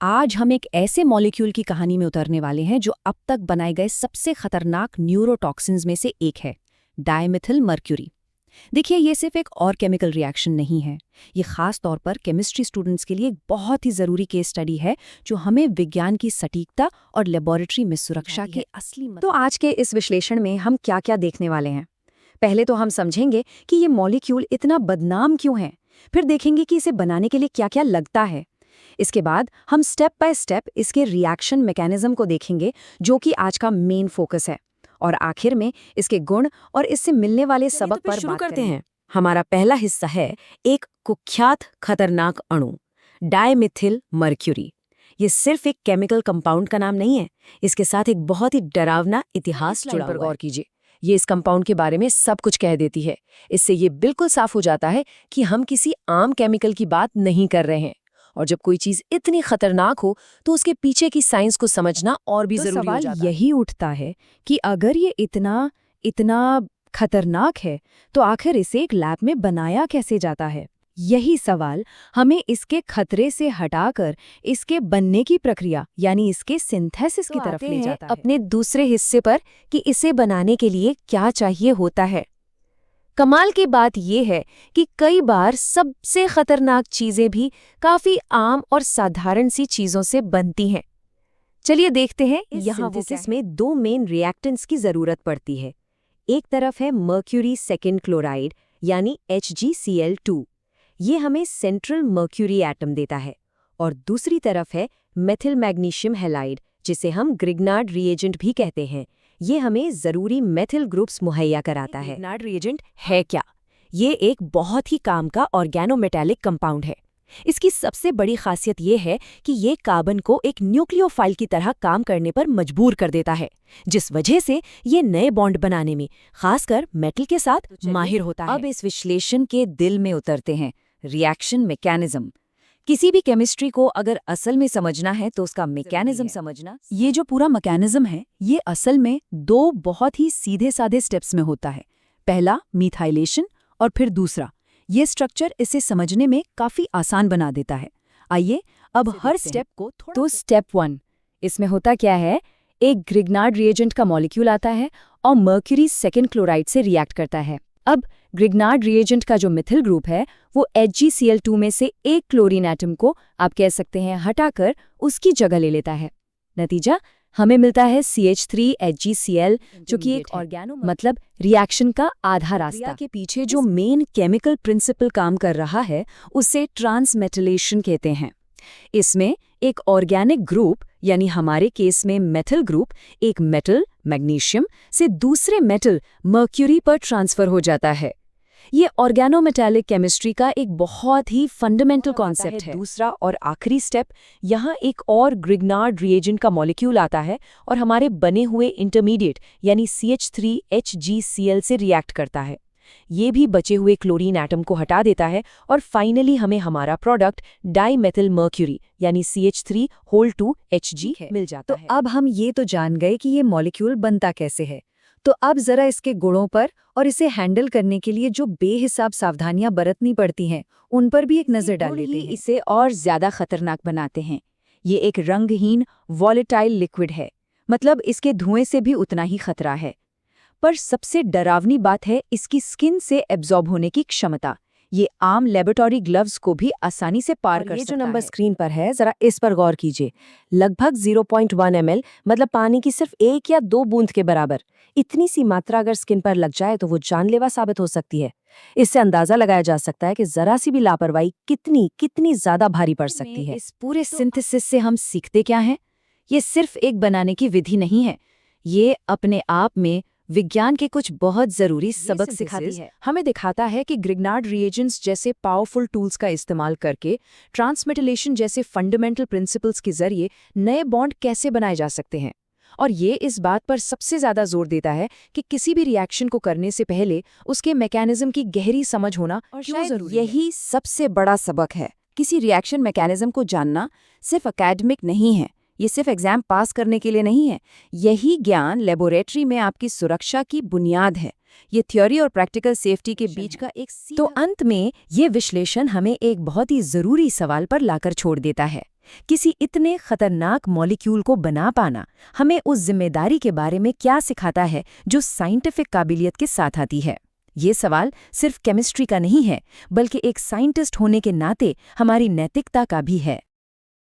आज हम एक ऐसे मॉलिक्यूल की कहानी में उतरने वाले हैं जो अब तक बनाए गए सबसे खतरनाक न्यूरोटॉक्सिन्स में से एक है, डायमिथिल मर्क्यूरी। देखिए, ये सिर्फ एक और केमिकल रिएक्शन नहीं है। ये खास तौर पर केमिस्ट्री स्टूडेंट्स के लिए एक बहुत ही ज़रूरी केस स्टडी है जो हमें विज्ञान की सटीकता और लेबोरेटरी में सुरक्षा के असली तो आज के इस विश्लेषण में हम क्या क्या देखने वाले हैं। पहले तो हम समझेंगे कि ये मॉलिक्यूल इतना बदनाम क्यों है, फिर देखेंगे कि इसे बनाने के लिए क्या क्या लगता है। इसके बाद हम स्टेप बाय स्टेप इसके रिएक्शन मैकेनिज्म को देखेंगे जो कि आज का मेन फोकस है, और आखिर में इसके गुण और इससे मिलने वाले सबक पर शुरू बात करते करेंगे। हैं। हमारा पहला हिस्सा है एक कुख्यात खतरनाक अणु, डायमिथिल मर्क्यूरी। ये सिर्फ एक केमिकल कंपाउंड का नाम नहीं है, इसके साथ एक बहुत ही डरावना इतिहास जुड़ा पर हुआ है। गौर कीजिए, ये इस कंपाउंड के बारे में सब कुछ कह देती है। इससे ये बिल्कुल साफ हो जाता है कि हम किसी आम केमिकल की बात नहीं कर रहे हैं, और जब कोई चीज इतनी खतरनाक हो तो उसके पीछे की साइंस को समझना और भी तो जरूरी हो सवाल जाता है। यही उठता है कि अगर ये इतना खतरनाक है तो आखिर इसे एक लैब में बनाया कैसे जाता है। यही सवाल हमें इसके खतरे से हटाकर इसके बनने की प्रक्रिया यानी इसके सिंथेसिस की तरफ ले जाता है। अपने दूसरे हिस्से पर कि इसे बनाने के लिए क्या चाहिए होता है। कमाल की बात यह है कि कई बार सबसे खतरनाक चीजें भी काफी आम और साधारण सी चीजों से बनती हैं। चलिए देखते हैं। यहाँ सिंथेसिस में दो मेन रिएक्टेंट्स की जरूरत पड़ती है। एक तरफ है मर्क्यूरी सेकेंड क्लोराइड यानी HgCl2, ये हमें सेंट्रल मर्क्यूरी एटम देता है, और दूसरी तरफ है मेथिल मैग्नीशियम हैलाइड जिसे हम ग्रिग्नार्ड रिएजेंट भी कहते हैं। ये हमें जरूरी मेथिल ग्रुप्स मुहैया कराता है। ग्रिग्नार्ड रिएजेंट है क्या? ये एक बहुत ही काम का ऑर्गेनोमेटालिक कंपाउंड है। इसकी सबसे बड़ी खासियत ये है कि ये कार्बन को एक न्यूक्लियोफाइल की तरह काम करने पर मजबूर कर देता है, जिस वजह से ये नए बॉन्ड बनाने में खासकर मेटल के साथ माहिर होता है। अब इस विश्लेषण के दिल में उतरते हैं, रिएक्शन मैकेनिज्म। किसी भी केमिस्ट्री को अगर असल में समझना है तो उसका मैकेनिज्म समझना। ये जो पूरा मैकेनिज्म है ये असल में दो बहुत ही सीधे साधे स्टेप्स में होता है। पहला मिथाइलेशन और फिर दूसरा। ये स्ट्रक्चर इसे समझने में काफी आसान बना देता है। आइए अब हर स्टेप को थोड़ा। तो स्टेप 1, इसमें होता क्या है, एक ग्रिग्नार्ड रिएजेंट का मॉलिक्यूल आता है और मर्क्यूरी सेकेंड क्लोराइड से रिएक्ट करता है। अब ग्रिग्नार्ड रिएजेंट का जो मिथिल ग्रुप है वो HgCl2 में से एक क्लोरीन एटम को आप कह सकते हैं हटाकर उसकी जगह ले लेता है। नतीजा हमें मिलता है CH3HgCl, जो कि एक मतलब रिएक्शन का आधा रास्ता। के पीछे जो मेन केमिकल प्रिंसिपल काम कर रहा है उसे ट्रांसमेटिलेशन कहते हैं। इसमें एक ऑर्गेनिक ग्रुप यानी हमारे केस में मेथिल ग्रुप एक मेटल मैग्नीशियम से दूसरे मेटल मर्क्यूरी पर ट्रांसफर हो जाता है। ये ऑर्गेनोमेटालिक केमिस्ट्री का एक बहुत ही फंडामेंटल कॉन्सेप्ट है। दूसरा और आखिरी स्टेप, यहाँ एक और ग्रिग्नार्ड रिएजेंट का मॉलिक्यूल आता है और हमारे बने हुए इंटरमीडिएट यानी CH3HgCl से रिएक्ट करता है। ये भी बचे हुए क्लोरीन एटम को हटा देता है और फाइनली हमें हमारा प्रोडक्ट डाइमेथिल मर्क्यूरी यानी CH3(2Hg) मिल जाता है। तो अब हम ये तो जान गए कि ये मॉलिक्यूल बनता कैसे है, तो अब जरा इसके गुणों पर और इसे हैंडल करने के लिए जो बेहिसाब सावधानियां बरतनी पड़ती हैं उन पर भी एक नजर डाल लेते हैं। इसे और ज्यादा खतरनाक बनाते हैं। ये एक रंगहीन वॉलेटाइल लिक्विड है, मतलब इसके धुएं से भी उतना ही खतरा है। पर सबसे डरावनी बात है इसकी स्किन से एब्जॉर्ब होने की क्षमता। ये आम लेबोरेटरी ग्लव्स को भी आसानी से पार कर सकता है। ये जो नंबर स्क्रीन पर है जरा इस पर गौर कीजिए। लगभग 0.1 ml, मतलब पानी की सिर्फ 1 या 2 बूंद के बराबर। इतनी सी मात्रा अगर स्किन पर लग जाए तो वो जानलेवा साबित हो सकती है। इससे अंदाजा लगाया जा सकता है कि जरा सी भी लापरवाही कितनी ज्यादा भारी पड़ सकती है। इस पूरे सिंथेसिस से हम सीखते क्या हैं? ये सिर्फ एक बनाने की विधि नहीं है, ये अपने आप में विज्ञान के कुछ बहुत जरूरी सबक सिखाती है। हमें दिखाता है कि ग्रिग्नार्ड रिएजेंट्स जैसे पावरफुल टूल्स का इस्तेमाल करके ट्रांसमेटिलेशन जैसे फंडामेंटल प्रिंसिपल्स के जरिए नए बॉन्ड कैसे बनाए जा सकते हैं। और ये इस बात पर सबसे ज्यादा जोर देता है कि किसी भी रिएक्शन को करने से पहले उसके मैकेनिज्म की गहरी समझ होना क्यों जरूरी है। यही सबसे बड़ा सबक है। किसी रिएक्शन मैकेनिज्म को जानना सिर्फ एकेडमिक नहीं है, ये सिर्फ एग्जाम पास करने के लिए नहीं है। यही ज्ञान लेबोरेटरी में आपकी सुरक्षा की बुनियाद है। ये थ्योरी और प्रैक्टिकल सेफ्टी के बीच का एक तो अंत में ये विश्लेषण हमें एक बहुत ही जरूरी सवाल पर लाकर छोड़ देता है किसी इतने खतरनाक मॉलिक्यूल को बना पाना हमें उस जिम्मेदारी के बारे में क्या सिखाता है जो साइंटिफिक काबिलियत के साथ आती है? ये सवाल सिर्फ केमिस्ट्री का नहीं है, बल्कि एक साइंटिस्ट होने के नाते हमारी नैतिकता का भी है।